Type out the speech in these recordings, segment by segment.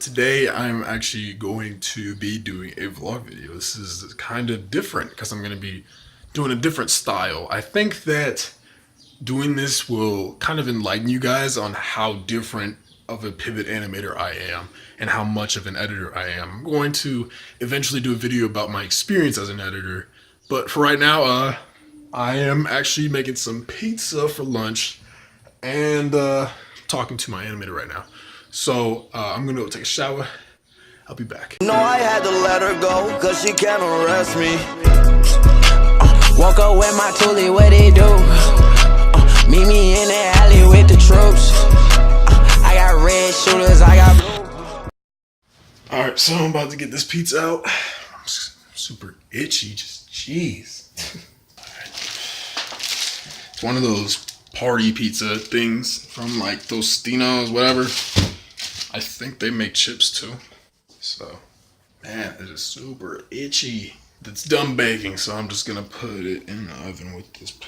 Today I'm actually going to be doing a vlog video. This is kind of different because I'm going to be doing a different style. I think that doing this will kind of enlighten you guys on how different of a pivot animator I am and how much of an editor I am. I'm going to eventually do a video about my experience as an editor, but for right now, I am actually making some pizza for lunch and talking to my animator right now. So I'm gonna go take a shower. I'll be back. No, I had to let her go, cause she can't arrest me. Walk up with my toolie, what they do? Meet me in the alley with the troops. I got red shooters, I got blue. Alright, so I'm about to get this pizza out. I'm super itchy, just jeez. It's one of those party pizza things from like Tostinos, whatever. I think they make chips too. So, man, it is super itchy. It's done baking, so I'm just gonna put it in the oven with this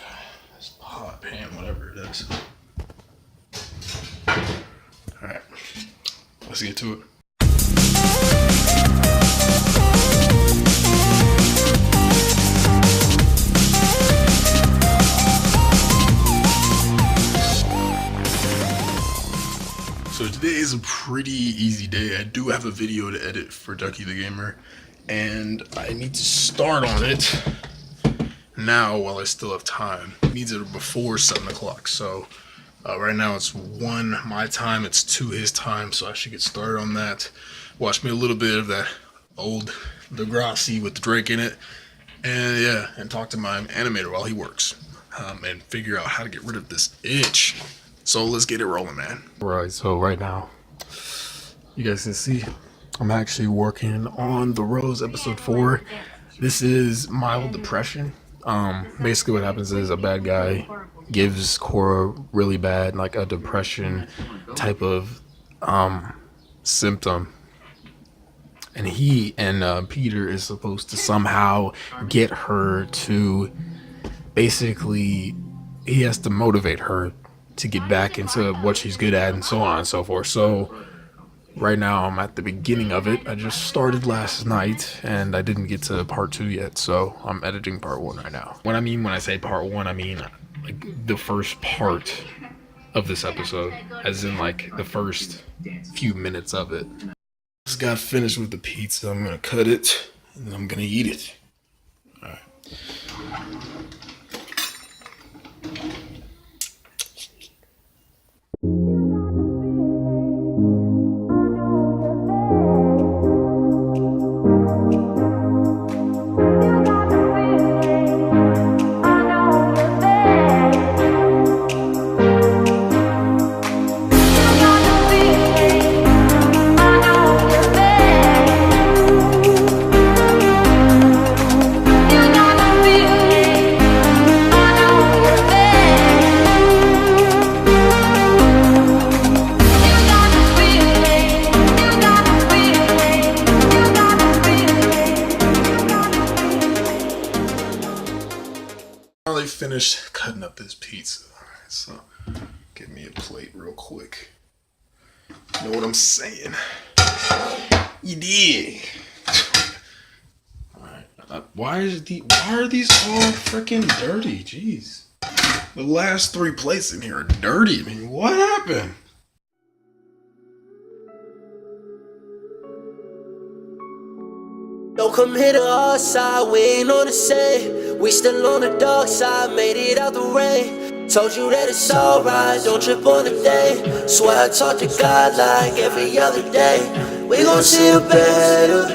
hot pan, whatever it is. Alright, let's get to it. So today is a pretty easy day. I do have a video to edit for Ducky the Gamer, and I need to start on it now while I still have time. It needs it before 7 o'clock, so right now it's 1 my time, it's 2 his time, so I should get started on that. Watch me a little bit of that old Degrassi with the Drake in it, and yeah, and talk to my animator while he works, and figure out how to get rid of this itch. So let's get it rolling, man. Right, so right now, you guys can see, I'm actually working on The Rose episode 4. This is mild depression. Basically what happens is a bad guy gives Cora really bad, like a depression type of symptom. And he and Peter is supposed to somehow get her to, basically, he has to motivate her to get back into what she's good at and so on and so forth. So right now I'm at the beginning of it. I just started last night and I didn't get to part 2 yet, so I'm editing part 1 right now. When I say part 1, I mean like the first part of this episode, as in like the first few minutes of it. Just got finished with the pizza. I'm gonna cut it and then I'm gonna eat it. All right. Finally finished cutting up this pizza. Alright, so give me a plate real quick. You know what I'm saying? You dig? Alright. Why are these all freaking dirty? Jeez. The last 3 plates in here are dirty. I mean, what happened? Don't come hit our side, we ain't on the same. We still on the dark side, made it out the rain. Told you that it's alright, don't trip on the day. Swear I talk to God like every other day. We gon' see it better.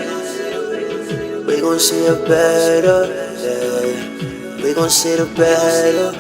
We gon' see it better. Yeah. We gon' see it better.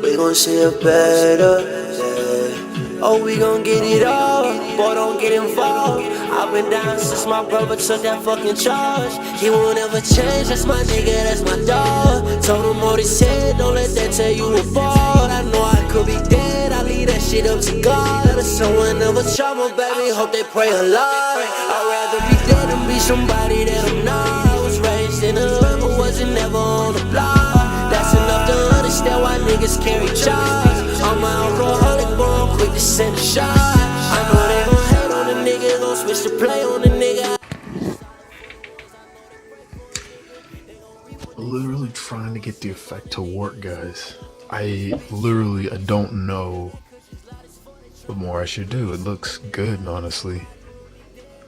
We gon' see it better. Yeah. Oh, we gon' get it all. Boy, don't get involved. I've been down since my brother took that fucking charge. He won't ever change, that's my nigga, that's my dog. Told him all this head, don't let that tell you apart. I know I could be dead, I leave that shit up to God. If someone ever trouble, baby, hope they pray a lot. I'd rather be dead than be somebody that I'm not. I was raised in the hood, but wasn't never on the block. That's enough to understand why niggas carry jobs. I'm an alcoholic, but I'm quick to send a shot. I know they gon' hate on the nigga switch to play on the nigga. Literally trying to get the effect to work, guys. I don't know what more I should do. It looks good, honestly.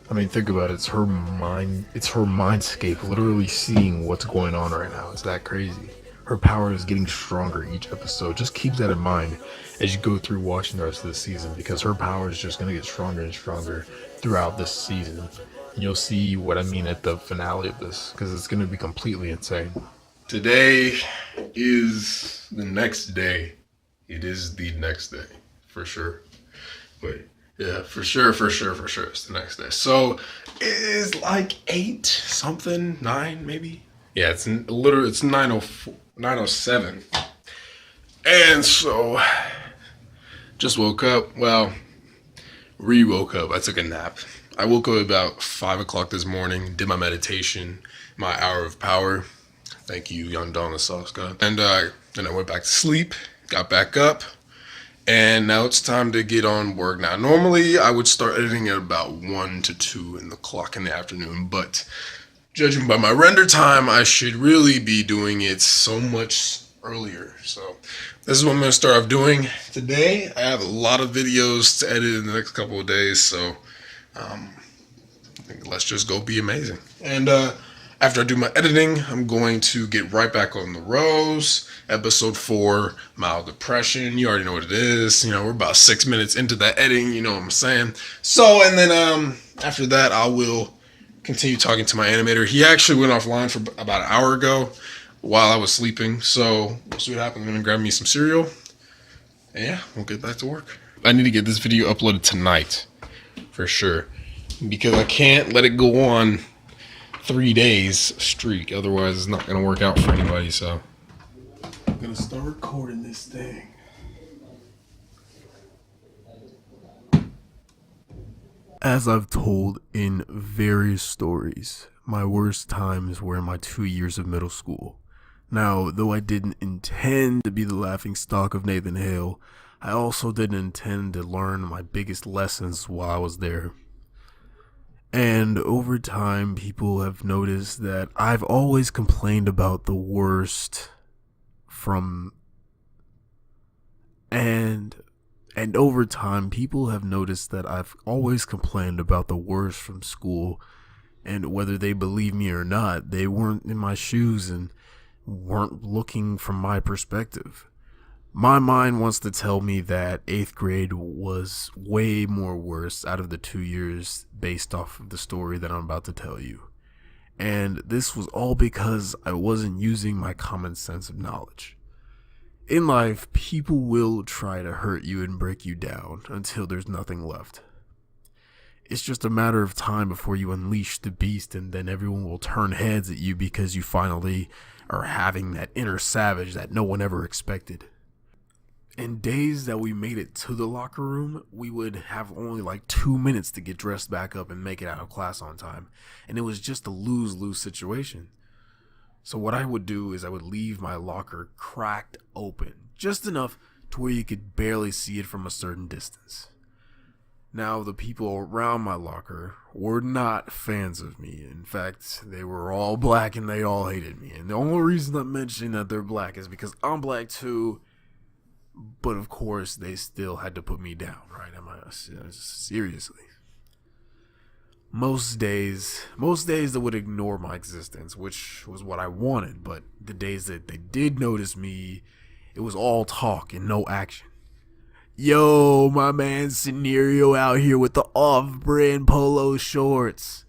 I mean, think about it. It's her mindscape literally seeing what's going on right now. It's that crazy. Her power is getting stronger each episode. Just keep that in mind as you go through watching the rest of the season, because her power is just going to get stronger and stronger throughout this season. And you'll see what I mean at the finale of this, because it's going to be completely insane. Today is the next day. It is the next day, for sure. But yeah, for sure, it's the next day. So it is like 8 something, 9 maybe. Yeah, it's 9:04, 9:07. And so just woke up. Well, woke up. I took a nap. I woke up about 5 o'clock this morning, did my meditation, my hour of power. Thank you, Young Donna Sauce God. And then I went back to sleep, got back up, and now it's time to get on work. Now, normally I would start editing at about 1 to 2 in the afternoon, but judging by my render time, I should really be doing it so much earlier. So this is what I'm going to start off doing today. I have a lot of videos to edit in the next couple of days, so I think let's just go be amazing. And after I do my editing, I'm going to get right back on the rows. Episode 4, mild depression. You already know what it is. You know, we're about 6 minutes into that editing. You know what I'm saying? So, and then after that, I will continue talking to my animator. He actually went offline for about an hour ago while I was sleeping. So we'll see what happens. I'm going to grab me some cereal. And yeah, we'll get back to work. I need to get this video uploaded tonight for sure, because I can't let it go on 3 days streak, otherwise it's not gonna work out for anybody. So I'm gonna start recording this thing. As I've told in various stories, my worst times were in my 2 years of middle school. Now, though I didn't intend to be the laughing stock of Nathan Hale, I also didn't intend to learn my biggest lessons while I was there. And over time, people have noticed that I've always complained about the worst from... And over time, people have noticed that I've always complained about the worst from school. And whether they believe me or not, they weren't in my shoes and weren't looking from my perspective. My mind wants to tell me that 8th grade was way more worse out of the 2 years based off of the story that I'm about to tell you. And this was all because I wasn't using my common sense of knowledge. In life, people will try to hurt you and break you down until there's nothing left. It's just a matter of time before you unleash the beast, and then everyone will turn heads at you because you finally are having that inner savage that no one ever expected. In days that we made it to the locker room, we would have only like 2 minutes to get dressed back up and make it out of class on time. And it was just a lose-lose situation. So what I would do is I would leave my locker cracked open, just enough to where you could barely see it from a certain distance. Now, the people around my locker were not fans of me. In fact, they were all black and they all hated me. And the only reason I'm mentioning that they're black is because I'm black too. But of course, they still had to put me down, right? Seriously. Most days they would ignore my existence, which was what I wanted. But the days that they did notice me, it was all talk and no action. Yo, my man Scenario out here with the off-brand polo shorts.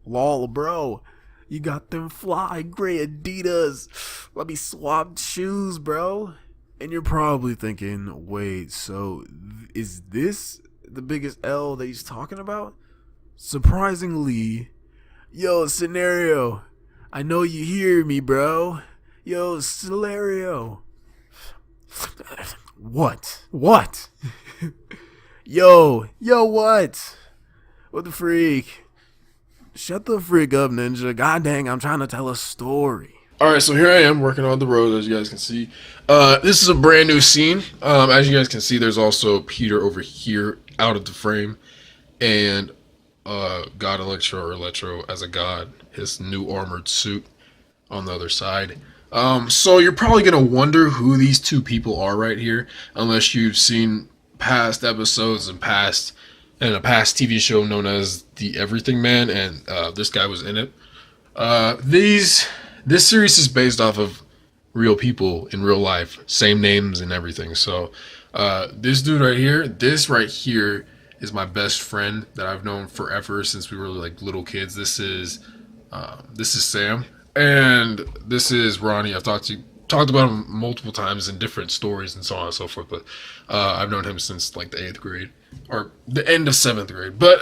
Lol, bro. You got them fly gray Adidas. Let me swap shoes, bro. And you're probably thinking, wait, so is this the biggest L that he's talking about? Surprisingly, yo, Scenario, I know you hear me, bro. Yo, Scenario. What? Yo, what? What the freak? Shut the freak up, ninja. God dang, I'm trying to tell a story. Alright, so here I am working on the road, as you guys can see. This is a brand new scene. As you guys can see, there's also Peter over here out of the frame. And God Electro or Electro as a god, his new armored suit on the other side. So you're probably gonna wonder who these two people are right here, unless you've seen past episodes and a past TV show known as The Everything Man, and this guy was in it. This series is based off of real people in real life, same names and everything. So this dude right here, this right here is my best friend that I've known forever since we were like little kids. This is Sam, and this is Ronnie. I've talked about him multiple times in different stories and so on and so forth. But I've known him since like the 8th grade or the end of 7th grade. But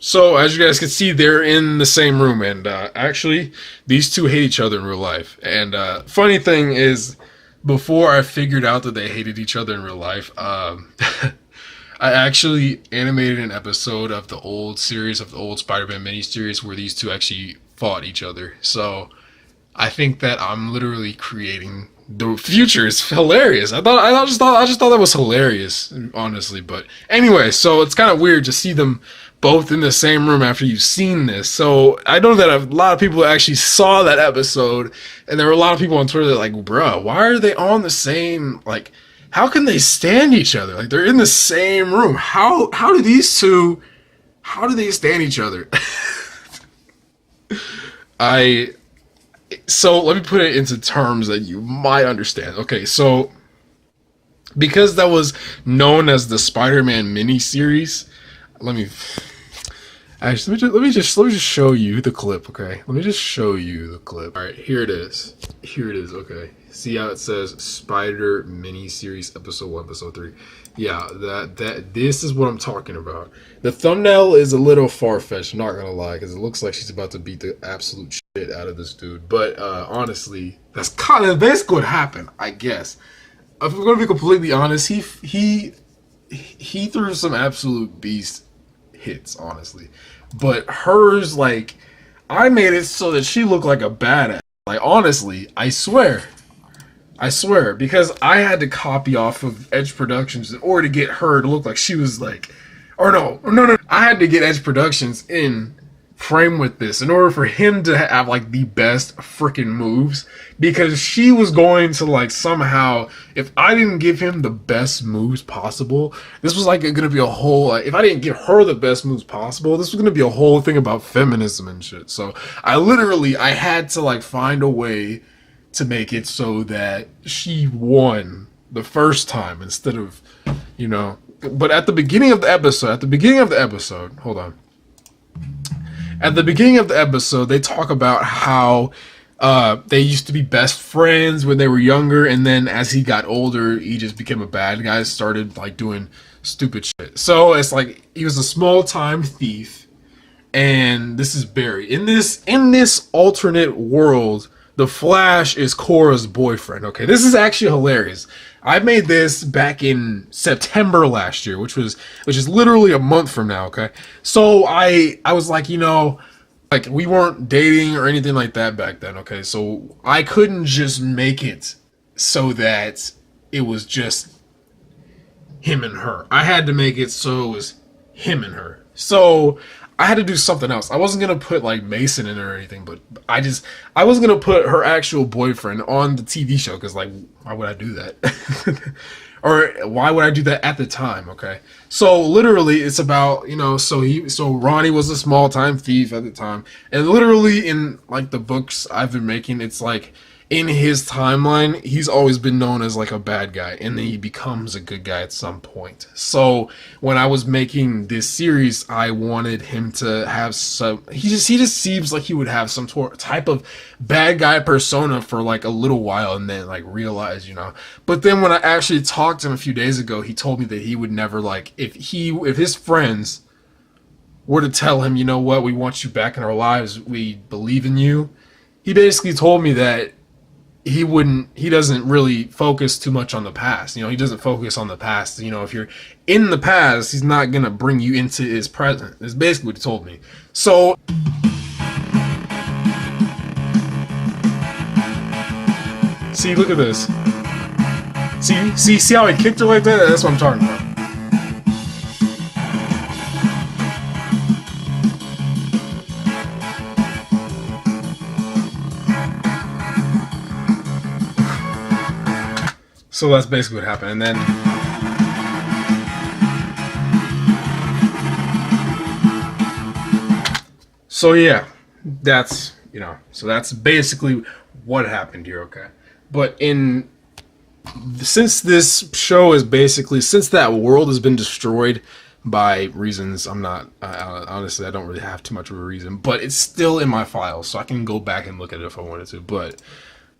so as you guys can see, they're in the same room, and actually, these two hate each other in real life. And funny thing is, before I figured out that they hated each other in real life, I actually animated an episode of the old series of the old Spider-Man miniseries where these two actually fought each other. So I think that I'm literally creating the future. It's hilarious. I just thought that was hilarious, honestly. But anyway, so it's kind of weird to see them both in the same room after you've seen this. So I know that a lot of people actually saw that episode, and there were a lot of people on Twitter that like, bruh, why are they on the same, like, how can they stand each other? Like, they're in the same room. How do these two, how do they stand each other? So let me put it into terms that you might understand. Okay, so because that was known as the Spider-Man mini-series, let me just show you the clip, okay? Let me just show you the clip. All right, here it is. Here it is, okay. See how it says Spider mini-series episode 1, episode 3. Yeah, this is what I'm talking about. The thumbnail is a little far-fetched, I'm not gonna lie, because it looks like she's about to beat the absolute shit out of this dude. But honestly, that's kind of basically what happened, I guess. If I'm gonna be completely honest, he threw some absolute beast hits, honestly. But hers, like, I made it so that she looked like a badass. Like, honestly, I swear, because I had to copy off of Edge Productions in order to get her to look like she was like, or no, I had to get Edge Productions in frame with this in order for him to have like the best freaking moves, because she was going to like somehow, if I didn't give him the best moves possible, this was like gonna be a whole, like, if I didn't give her the best moves possible, this was gonna be a whole thing about feminism and shit. So I had to like find a way to make it so that she won the first time instead of, you know. But at the beginning of the episode, hold on. At the beginning of the episode, they talk about how they used to be best friends when they were younger, and then as he got older, he just became a bad guy, started like doing stupid shit. So it's like he was a small-time thief, and this is Barry. In this alternate world, the Flash is Cora's boyfriend. Okay, this is actually hilarious. I made this back in September last year, which is literally a month from now, okay? So I was like, you know, like, we weren't dating or anything like that back then, okay? So I couldn't just make it so that it was just him and her. I had to make it so it was him and her. So I had to do something else. I wasn't gonna put like Mason in it or anything, but I was gonna put her actual boyfriend on the TV show, because like, why would I do that? Or why would I do that at the time? Okay, so literally it's about, you know, so Ronnie was a small time thief at the time, and literally in like the books I've been making, it's like, in his timeline, he's always been known as like a bad guy, and then he becomes a good guy at some point. So when I was making this series, I wanted him to have some, he just seems like he would have some type of bad guy persona for like a little while, and then like realize, you know. But then when I actually talked to him a few days ago, he told me that he would never, like, if his friends were to tell him, you know what, we want you back in our lives, we believe in you, he basically told me that he doesn't really focus too much on the past. You know, he doesn't focus on the past. You know, if you're in the past, he's not gonna bring you into his present. That's basically what he told me. So see, look at this. See how he kicked her like that? That's what I'm talking about. So that's basically what happened. And then so yeah, that's, you know, so that's basically what happened here, okay? But since this show is basically, since that world has been destroyed by reasons I'm not, honestly, I don't really have too much of a reason, but it's still in my files, so I can go back and look at it if I wanted to. But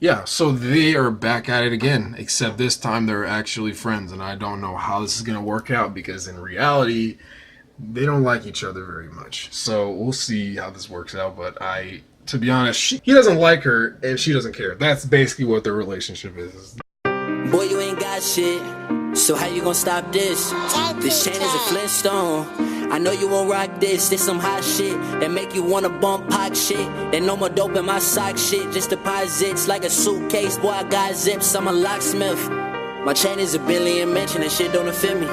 yeah, so they are back at it again, except this time they're actually friends, and I don't know how this is going to work out, because in reality, they don't like each other very much. So we'll see how this works out, but to be honest, he doesn't like her, and she doesn't care. That's basically what their relationship is. Boy, you ain't got shit, so how you gonna stop this? This chain is a Flintstone. I know you won't rock this. This some hot shit that make you wanna bump pop shit. And no more dope in my sock shit. Just deposits like a suitcase. Boy, I got zips. I'm a locksmith. My chain is a billion mention. That shit don't offend me.